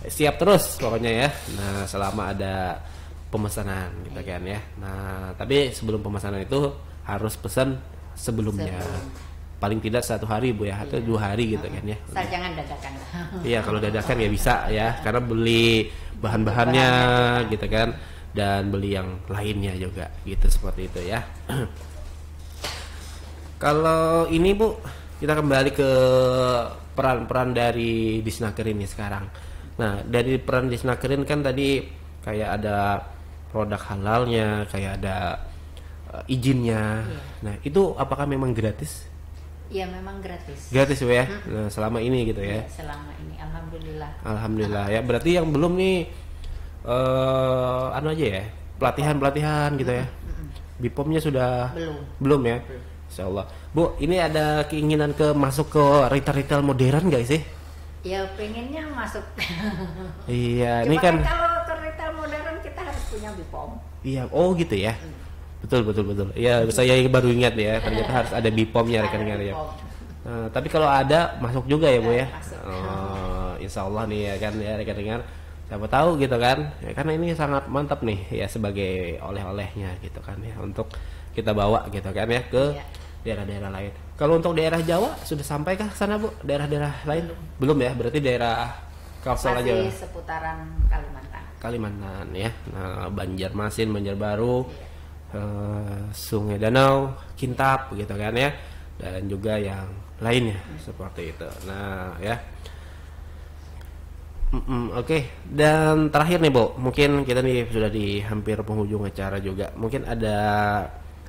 siap terus pokoknya ya. Nah selama ada pemesanan gitu kan ya. Nah tapi sebelum pemesanan itu harus pesan sebelumnya. Paling tidak 1 hari Bu ya, atau 2 hari gitu kan ya. Jangan dadakan. Iya kalau dadakan ya bisa ya, karena beli bahan-bahannya gitu kan, dan beli yang lainnya juga gitu, seperti itu ya. Kalau ini Bu, kita kembali ke peran-peran dari Disnaker ini sekarang. Nah dari peran Disnaker kan tadi kayak ada produk halalnya, kayak ada izinnya. Nah itu apakah memang gratis? Iya memang gratis. Gratis Bu ya. Nah, selama ini gitu ya. Selama ini alhamdulillah. Alhamdulillah ya. Berarti yang belum nih anu aja ya, pelatihan gitu ya. BPOM-nya sudah belum ya. Insyaallah. Bu, ini ada keinginan masuk ke retail modern nggak sih? Ya pengennya masuk. Iya, ini kan kalau ke retail modern kita harus punya BPOM. Iya, oh gitu ya. Betul. Iya, saya baru ingat ya, ternyata harus ada BPOM-nya rekan-rekan ya. Tapi kalau ada masuk juga ya Bu ya. Insya Allah nih ya kan ya rekan-rekan. Siapa tahu gitu kan. Ya, karena ini sangat mantap nih ya sebagai oleh-olehnya gitu kan ya, untuk kita bawa gitu kan ya ke daerah-daerah lain. Kalau untuk daerah Jawa sudah sampai kah sana Bu? Daerah-daerah lain? Belum ya. Berarti daerah Kalsel aja. Masih seputaran Kalimantan ya. Nah, Banjarmasin, Banjarbaru, Sungai Danau, Kintab gitu kan ya, dan juga yang lainnya seperti itu. Nah ya, oke. Dan terakhir nih Bu, mungkin kita nih sudah di hampir penghujung acara juga. Mungkin ada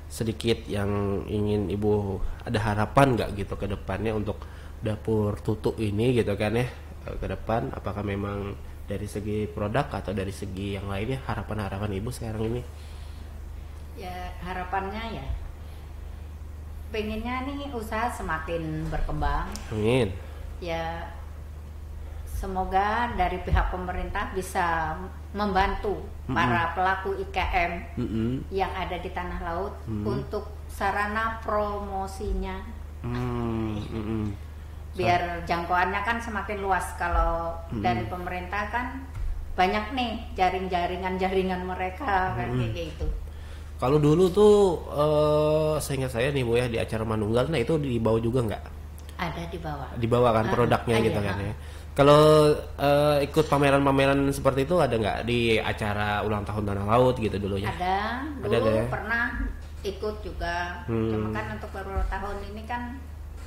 sedikit yang ingin Ibu, ada harapan nggak gitu ke depannya untuk Dapur Tutu ini gitu kan ya, ke depan? Apakah memang dari segi produk atau dari segi yang lainnya, harapan Ibu sekarang ini? Ya harapannya ya pengennya nih usaha semakin berkembang. Amin. Ya semoga dari pihak pemerintah bisa membantu para pelaku IKM yang ada di tanah laut untuk sarana promosinya. Biar jangkauannya kan semakin luas. Kalau dari pemerintah kan banyak nih jaringan mereka kan kayak gitu. Kalau dulu tuh seingat saya nih Bu ya, di acara Manunggal, nah itu dibawa juga nggak? Ada dibawa kan produknya gitu kan ya. Kalau ikut pameran-pameran seperti itu ada nggak di acara ulang tahun Tanah Laut gitu dulunya? Ada dulu ya? Pernah ikut juga. Cuma kan untuk baru tahun ini kan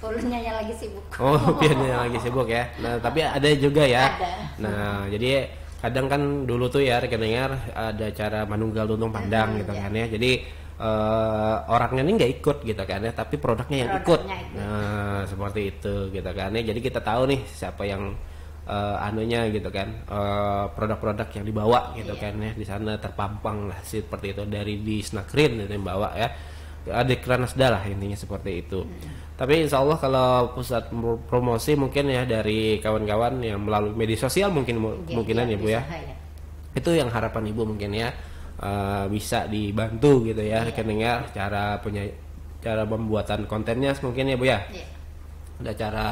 puluhnya yang lagi sibuk. Oh piannya lagi sibuk ya. Nah tapi ada juga ya. Ada. Nah jadi kadang kan dulu tuh ya rekan-rekan ada acara Manunggal Lutung Pandang gitu kan ya. Jadi orangnya ini nggak ikut gitu kan ya, tapi produknya yang ikut. Nah seperti itu gitu kan ya. Jadi kita tahu nih siapa yang anunya gitu kan, produk-produk yang dibawa gitu kan ya, di sana terpampang lah seperti itu dari di Snakrin yang bawa ya. Adik Ranasda lah intinya seperti itu. Tapi insya Allah kalau pusat promosi mungkin ya dari kawan-kawan yang melalui media sosial mungkinan ya Bu ya. Itu yang harapan Ibu mungkin ya, bisa dibantu gitu ya rekening cara pembuatan kontennya mungkin ya Bu ya. Ada cara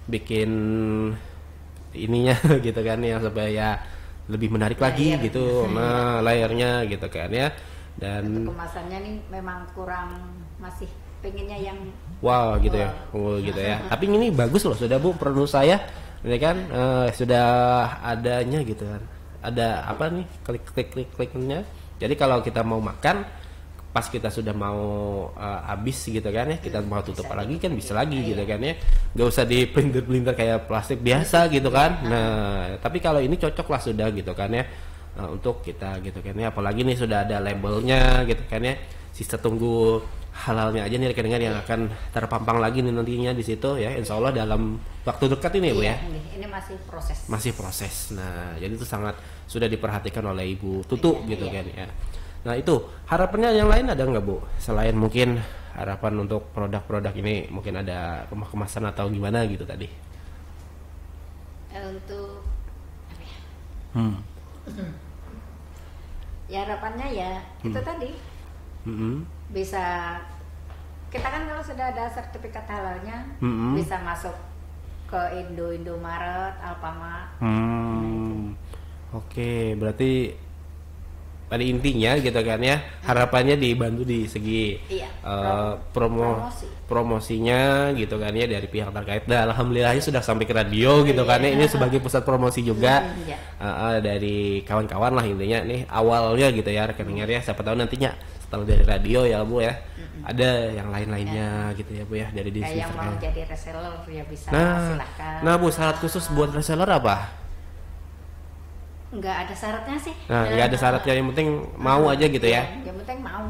bikin ininya gitu kan ya, supaya lebih menarik lagi gitu. Nah layarnya gitu kan ya. Dan untuk kemasannya nih memang kurang, masih pengennya yang wow gitu ya. Gitu ya. Tapi ini bagus loh, sudah Bu, menurut saya ini kan sudah adanya gitu kan. Ada apa nih, klik-kliknya. Jadi kalau kita mau makan, pas kita sudah mau habis gitu kan ya, kita mau tutup lagi kan bisa lagi gitu kan ya. Gak usah di pelintir-pelintir kayak plastik biasa gitu kan. Nah tapi kalau ini cocok lah sudah gitu kan ya. Untuk kita gitu kan ya, apalagi nih sudah ada labelnya gitu kan ya, sisa tunggu halalnya aja nih rekan-rekan yang akan terpampang lagi nih nantinya di situ ya, insya Allah dalam waktu dekat ini Bu ya. Ini masih proses. Nah jadi itu sangat sudah diperhatikan oleh Ibu Tutu gitu kan ya. Nah itu harapannya yang lain ada nggak Bu, selain mungkin harapan untuk produk-produk ini, mungkin ada kemasan atau gimana gitu tadi? Untuk apa ya? Ya harapannya ya itu tadi bisa, kita kan kalau sudah ada sertifikat halalnya bisa masuk ke Indomaret, Alfamart. Oke, berarti pada intinya gitu kan ya, harapannya dibantu di segi promosinya gitu kan ya dari pihak terkait. Nah, alhamdulillahnya sudah sampai ke radio gitu kan ya. Ini sebagai pusat promosi juga dari kawan-kawan lah intinya nih awalnya gitu ya rekening ya. Siapa tahu nantinya setelah dari radio ya Bu ya, ada yang lain-lainnya gitu ya Bu ya dari kayak yang mau jadi reseller ya bisa silakan. Nah Bu, syarat khusus buat reseller apa? Nggak ada syaratnya sih. Nah, nggak ada syaratnya, yang penting mau aja gitu ya. Yang penting mau.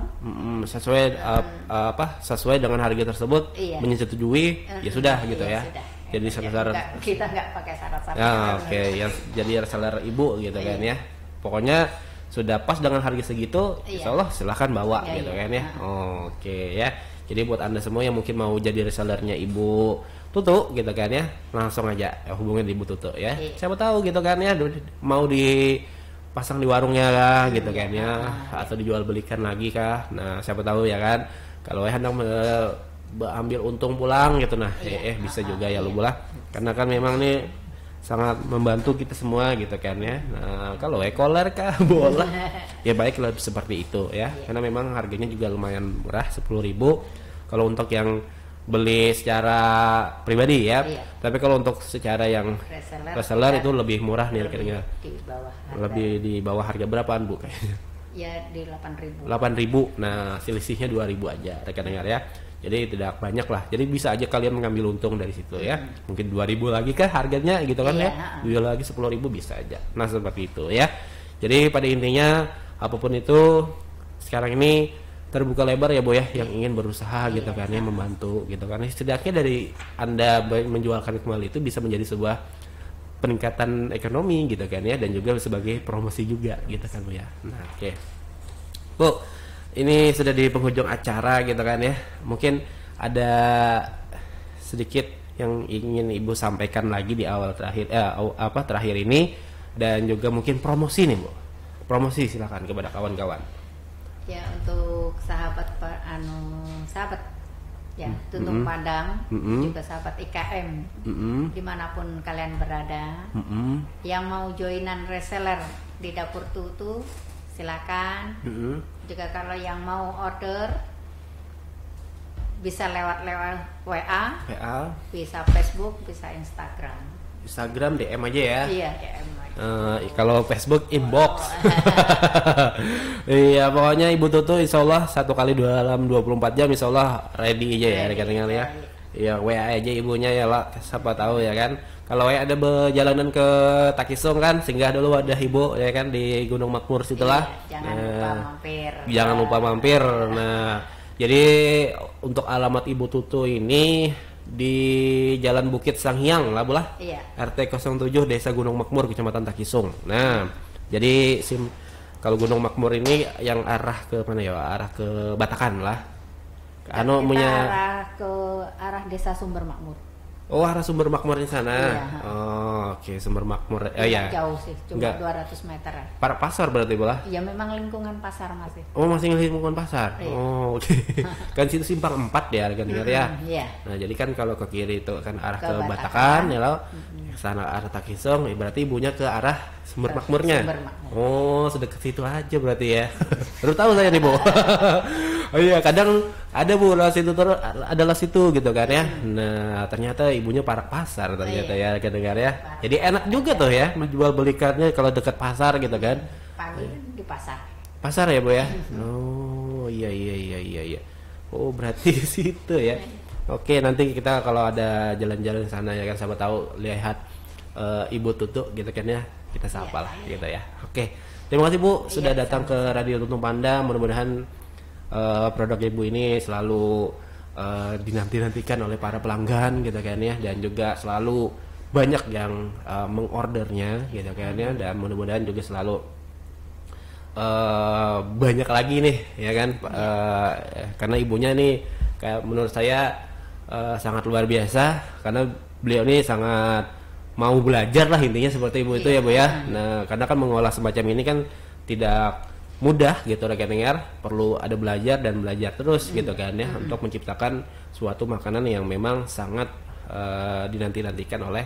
Sesuai dengan harga tersebut, menyetujui ya sudah gitu ya. Sudah. Jadi syarat kita nggak pakai syarat-syarat. Ya, oke. Ya, jadi reseller ibu gitu kan ya. Pokoknya sudah pas dengan harga segitu, insya Allah silahkan bawa gitu kan ya. Oke ya. Jadi buat Anda semua yang mungkin mau jadi resellernya Ibu Tutu gitu kan ya, langsung aja hubungin Ibu Tutu ya. Siapa tahu gitu kan ya, mau dipasang di warungnya lah gitu kan ya, atau dijual belikan lagi kah. Nah siapa tahu ya kan, kalau hendak ambil untung pulang gitu, nah bisa juga ya lu bola, karena kan memang nih sangat membantu kita semua gitu kan ya. Nah kalau koler kah bola ya baiklah seperti itu ya, karena memang harganya juga lumayan murah 10.000 kalau untuk yang beli secara pribadi ya. Tapi kalau untuk secara yang reseller itu lebih murah nih kira-kira. Lebih di bawah harga berapaan Bu kayaknya? Ya di 8.000. 8.000. Nah, selisihnya 2.000 aja rekan dengar ya. Jadi tidak banyak lah. Jadi bisa aja kalian mengambil untung dari situ ya. Mungkin 2.000 lagi kah harganya gitu kan ya. Jual lagi 10.000 bisa aja. Nah, seperti itu ya. Jadi pada intinya apapun itu sekarang ini terbuka lebar ya Bu ya, yang ingin berusaha gitu kan ya, membantu gitu kan. Setidaknya dari Anda menjualkan kembali itu bisa menjadi sebuah peningkatan ekonomi gitu kan ya, dan juga sebagai promosi juga gitu kan Bu ya. Nah oke. Bu, ini sudah di penghujung acara gitu kan ya. Mungkin ada sedikit yang ingin Ibu sampaikan lagi di awal terakhir ini, dan juga mungkin promosi nih Bu. Promosi silakan kepada kawan-kawan. Ya untuk sahabat ya Tutung Padang, juga sahabat IKM dimanapun kalian berada, yang mau joinan reseller di Dapur Tutu silakan. Juga kalau yang mau order bisa lewat WA, bisa Facebook, bisa Instagram DM aja ya. Iya DM aja. Kalau Facebook inbox. Iya pokoknya Ibu Tutu insya Allah 1 kali dalam 24 jam insya Allah ready aja ya rekan-rekan ya. Iya WA aja ibunya ya lah, siapa tahu ya kan. Kalau ada perjalanan ke Takisung kan, singgah dulu wadah Ibu ya kan di Gunung Makmur situlah. Jangan lupa mampir. Nah jadi untuk alamat Ibu Tutu ini di Jalan Bukit Sanghyang lah bola, RT 07 Desa Gunung Makmur Kecamatan Takisung. Nah jadi kalau Gunung Makmur ini yang arah ke mana ya, arah ke Batakan lah, arah Desa Sumber Makmur. Oh arah Sumber Makmur di sana. Oke, Sumber Makmur ya. Jauh sih, cuma 200 meter. Pasar berarti bola? Ya memang lingkungan pasar masih. Oh masih lingkungan pasar. Oh oke. Kan situ simpang 4 ya kan dengar ya. Nah jadi kan kalau ke kiri itu kan arah ke Batakan ya lo. Sana arah Takisung, berarti ibunya ke arah Sumber Makmurnya. Oh sedekat situ aja berarti ya. Baru tahu saya nih Bu. Oh iya kadang ada Bu adalah situ gitu kan ya. Nah ternyata ibunya parak pasar ternyata ya kan dengar ya. Jadi enak juga tuh ya menjual belikannya kalau dekat pasar gitu kan. Pagi di pasar. Pasar ya Bu ya. Oh iya. Oh berarti di situ ya. Oke nanti kita kalau ada jalan-jalan ke sana ya kan, siapa tahu lihat Ibu Tutu gitu kan ya, kita sapa lah gitu ya. Oke terima kasih Bu sudah datang ke Radio Tutung Padang. Mudah-mudahan produk Ibu ini selalu dinanti-nantikan oleh para pelanggan gitu kan ya, dan juga selalu banyak yang mengordernya gitu kan ya, dan mudah-mudahan juga selalu banyak lagi nih ya kan, karena ibunya nih kayak menurut saya sangat luar biasa, karena beliau ini sangat mau belajar lah intinya seperti Ibu itu ya Bu ya. Nah, karena kan mengolah semacam ini kan tidak mudah gitu rekan dengar, perlu ada belajar dan belajar terus gitu kan ya untuk menciptakan suatu makanan yang memang sangat dinanti-nantikan oleh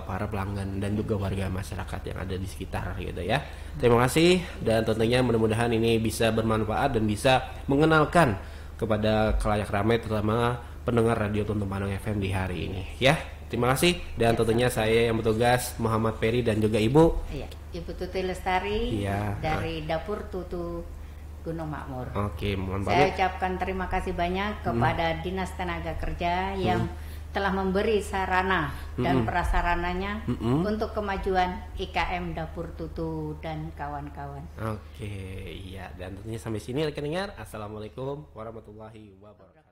para pelanggan dan juga warga masyarakat yang ada di sekitar gitu ya. Terima kasih dan tentunya mudah-mudahan ini bisa bermanfaat dan bisa mengenalkan kepada khalayak ramai terutama pendengar radio Tuntung Panang FM di hari ini ya. Terima kasih dan tentunya saya yang bertugas Muhammad Peri dan juga Ibu. Iya, Ibu Tuti Lestari dari Dapur Tutu Gunung Makmur. Oke, mohon pamit. Saya ucapkan terima kasih banyak kepada Dinas Tenaga Kerja yang telah memberi sarana dan prasarananya untuk kemajuan IKM Dapur Tutu dan kawan-kawan. Oke, iya dan tentunya sampai sini rekan dengar. Assalamualaikum warahmatullahi wabarakatuh.